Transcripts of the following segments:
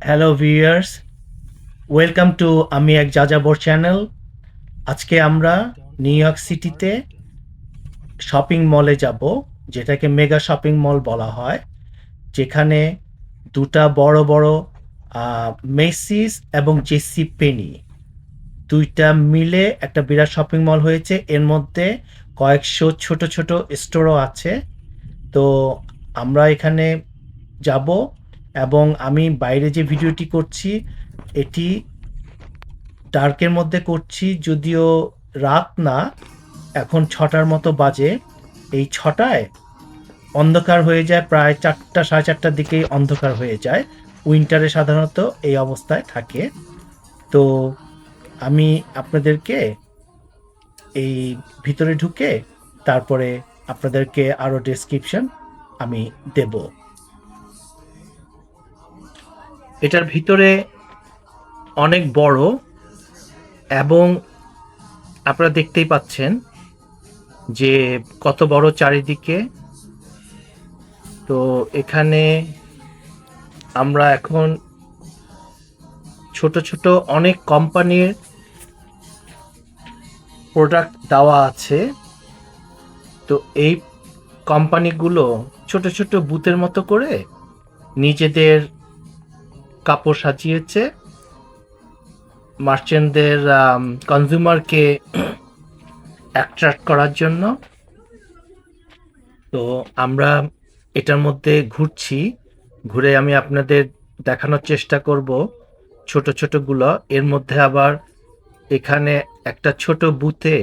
Hello viewers, welcome to আমি এক যাযাবর চ্যানেল। আজকে আমরা নিউ ইয়র্ক সিটিতে শপিং মলে যাব, যেটাকে মেগা শপিং মল বলা হয়, যেখানে দুটা বড় বড় মেসিস এবং জেসি পেনি দুইটা মিলে একটা বিরাট শপিং মল হয়েছে। এর মধ্যে কয়েকশো ছোট ছোট স্টোরও আছে। তো আমরা এখানে যাব এবং আমি বাইরে যে ভিডিওটি করছি এটি ডার্কের মধ্যে করছি, যদিও রাত না, এখন 6টার মতো বাজে। এই 6টায় অন্ধকার হয়ে যায়, প্রায় 4টা 4:30টার দিকেই অন্ধকার হয়ে যায়। উইন্টারে সাধারণত এই অবস্থায় থাকে। তো আমি আপনাদেরকে এই ভিতরে ঢুকে তারপরে আপনাদেরকে আরও ডেসক্রিপশন আমি দেব। এটার ভিতরে অনেক বড় এবং আপনারা দেখতেই পাচ্ছেন যে কত বড় চারিদিকে। তো এখানে আমরা এখন ছোট ছোট অনেক কোম্পানির প্রোডাক্ট দেওয়া আছে। তো এই কোম্পানিগুলো ছোট ছোট বুথের মতো করে নিজেদের কাপড় সাজিয়েছে মার্চেন্টদের, কনজিউমারকে অ্যাট্রাক্ট করার জন্য। তো আমরা এটার মধ্যে ঘুরছি, ঘুরে আমি আপনাদের দেখানোর চেষ্টা করব ছোট ছোটগুলো। এর মধ্যে আবার এখানে একটা ছোট বুথে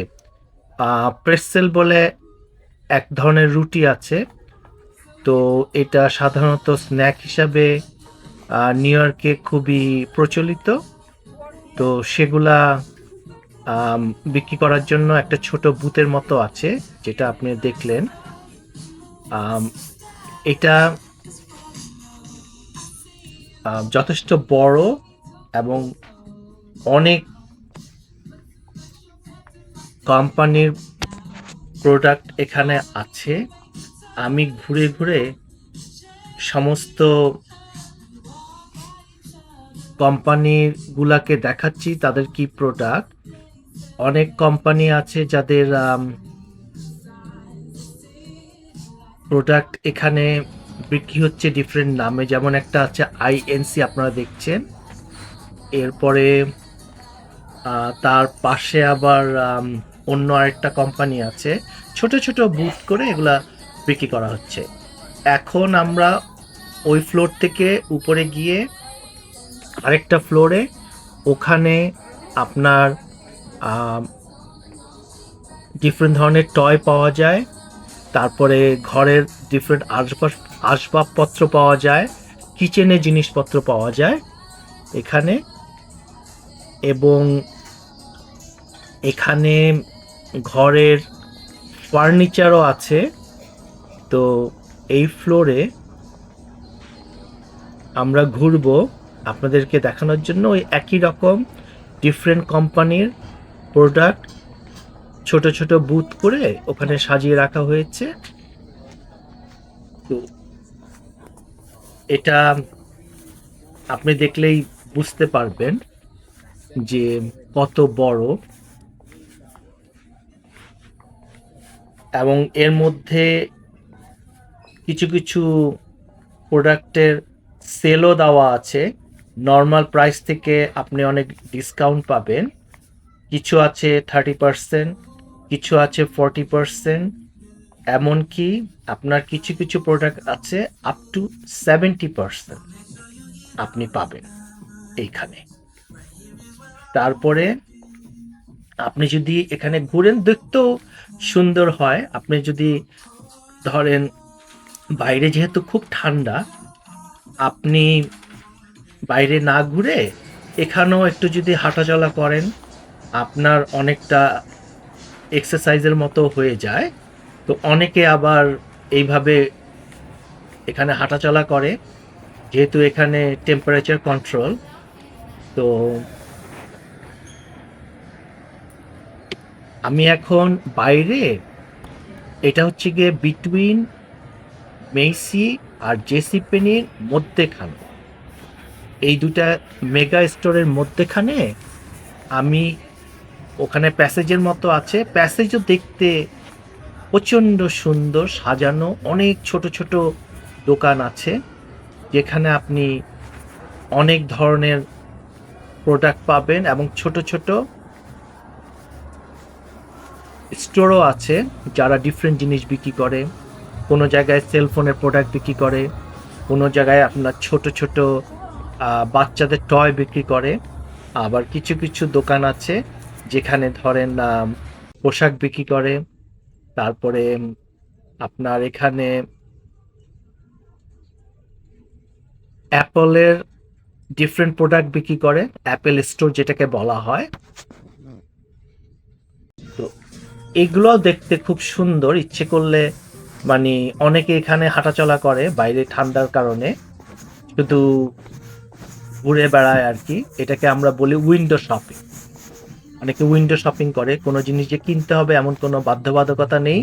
প্রেসেল বলে এক ধরনের রুটি আছে। তো এটা সাধারণত স্ন্যাক হিসাবে নিউ ইয়র্কে খুবই প্রচলিত। তো সেগুলা বিক্রি করার জন্য একটা ছোট বুথের মতো আছে, যেটা আপনি দেখলেন। এটা যথেষ্ট বড় এবং অনেক কোম্পানির প্রোডাক্ট এখানে আছে। আমি ঘুরে ঘুরে সমস্ত কোম্পানিগুলাকে দেখাচ্ছি তাদের কি প্রোডাক্ট। অনেক কোম্পানি আছে যাদের প্রোডাক্ট এখানে বিক্রি হচ্ছে ডিফারেন্ট নামে, যেমন একটা আছে আইএনসি আপনারা দেখছেন। এরপরে তার পাশে আবার অন্য আরেকটা কোম্পানি আছে। ছোট ছোট বুথ করে এগুলা বিক্রি করা হচ্ছে। এখন আমরা ওই ফ্লোর থেকে উপরে গিয়ে আরেকটা ফ্লোরে, ওখানে আপনার ডিফারেন্ট ধরনের টয় পাওয়া যায়। তারপরে ঘরের ডিফারেন্ট আসবাবপত্র পাওয়া যায়, কিচেনের জিনিসপত্র পাওয়া যায় এখানে। এবং এখানে ঘরের ফার্নিচারও আছে। তো এই ফ্লোরে আমরা ঘুরবো আপনাদেরকে দেখানোর জন্য। ওই একই রকম ডিফারেন্ট কোম্পানির প্রোডাক্ট ছোট ছোট বুথ করে ওখানে সাজিয়ে রাখা হয়েছে। তো এটা আপনি দেখলেই বুঝতে পারবেন যে কত বড়। এবং এর মধ্যে কিছু কিছু প্রোডাক্টের সেলও দেওয়া আছে। নর্মাল প্রাইস থেকে আপনি অনেক ডিসকাউন্ট পাবেন। কিছু আছে 30%, কিছু আছে 40%, এমনকি আপনার কিছু কিছু প্রোডাক্ট আছে আপ টু 70% আপনি পাবেন এইখানে। তারপরে আপনি যদি এখানে ঘুরেন, দেখতেও সুন্দর হয়। আপনি যদি ধরেন বাইরে যেহেতু খুব ঠান্ডা, আপনি বাইরে না ঘুরে এখানেও একটু যদি হাঁটাচলা করেন, আপনার অনেকটা এক্সারসাইজের মতো হয়ে যায়। তো অনেকে আবার এইভাবে এখানে হাঁটাচলা করে, যেহেতু এখানে টেম্পারেচার কন্ট্রোল। তো আমি এখন বাইরে, এটা হচ্ছে গিয়ে বিটুইন মেইসি আর জেসি পেনির মধ্যেখানে। এই দুটা মেগা স্টোরের মধ্যেখানে আমি ওখানে প্যাসেজের মতো আছে, প্যাসেজও দেখতে প্রচণ্ড সুন্দর সাজানো, অনেক ছোট ছোট দোকান আছে যেখানে আপনি অনেক ধরনের প্রোডাক্ট পাবেন এবং ছোট ছোট স্টোরও আছে যারা ডিফারেন্ট জিনিস বিক্রি করে। কোনো জায়গায় সেলফোনের প্রোডাক্ট বিক্রি করে, কোনো জায়গায় আপনার ছোট ছোট বাচ্চাদের টয় বিক্রি করে। আবার কিছু কিছু দোকান আছে যেখানে ধরেন পোশাক বিক্রি করে। তারপরে আপনার এখানে অ্যাপলের ডিফারেন্ট প্রোডাক্ট বিক্রি করে, অ্যাপেল স্টোর যেটাকে বলা হয়। তো এগুলো দেখতে খুব সুন্দর, ইচ্ছে করলে মানে অনেকে এখানে হাঁটাচলা করে বাইরে ঠান্ডার কারণে, শুধু ঘুরে বেড়ায় আর কি। এটাকে আমরা বলি উইন্ডো শপিং। অনেকে উইন্ডো শপিং করে, কোনো জিনিস যে কিনতে হবে এমন কোনো বাধ্যবাধকতা নেই।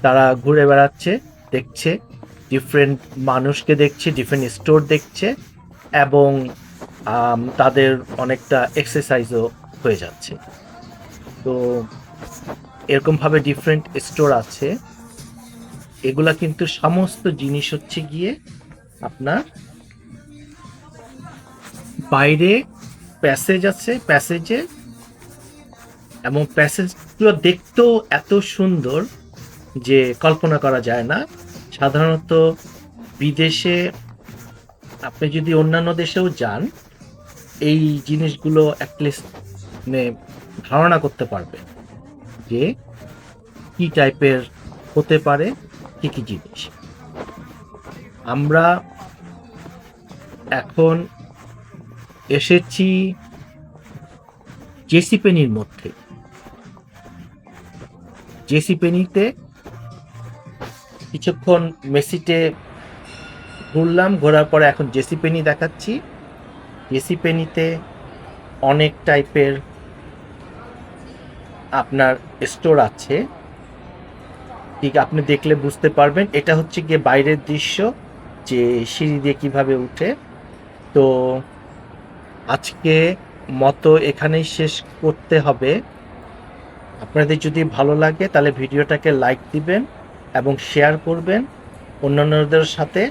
তারা ঘুরে বেড়াচ্ছে, দেখছে, ডিফারেন্ট মানুষকে দেখছে, ডিফারেন্ট স্টোর দেখছে, এবং তাদের অনেকটা এক্সারসাইজও হয়ে যাচ্ছে। তো এরকমভাবে ডিফারেন্ট স্টোর আছে। এগুলা কিন্তু সমস্ত জিনিস হচ্ছে গিয়ে আপনার বাইরে প্যাসেজ আছে, প্যাসেজে, এবং প্যাসেজগুলো দেখতেও এত সুন্দর যে কল্পনা করা যায় না। সাধারণত বিদেশে আপনি যদি অন্যান্য দেশেও যান, এই জিনিসগুলো অ্যাটলিস্ট মানে ধারণা করতে পারবে যে কি টাইপের হতে পারে কি কি জিনিস। আমরা এখন এসেছি জেসি পেনির মধ্যে। জেসি পেনিতে কিছুক্ষণ মেসিতে ঘুরলাম, ঘোরার পরে এখন জেসি পেনি দেখাচ্ছি। জেসি পেনিতে অনেক টাইপের আপনার স্টোর আছে, ঠিক আপনি দেখলে বুঝতে পারবেন। এটা হচ্ছে গিয়ে বাইরের দৃশ্য, যে সিঁড়ি দিয়ে কিভাবে উঠে। তো আজকে মতো এখানেই শেষ করতে হবে। আপনাদের যদি ভালো লাগে তাহলে ভিডিওটাকে লাইক দিবেন এবং শেয়ার করবেন অন্যান্যদের সাথে।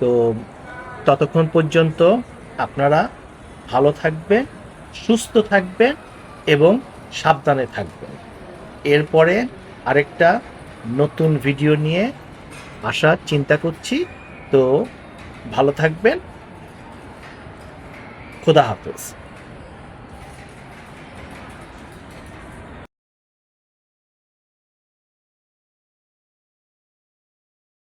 তো ততক্ষণ পর্যন্ত আপনারা ভালো থাকবেন, সুস্থ থাকবেন এবং সাবধানে থাকবেন। এরপরে আরেকটা নতুন ভিডিও নিয়ে আসার চিন্তা করছি। তো ভালো থাকবেন, খোদা হাফেজ।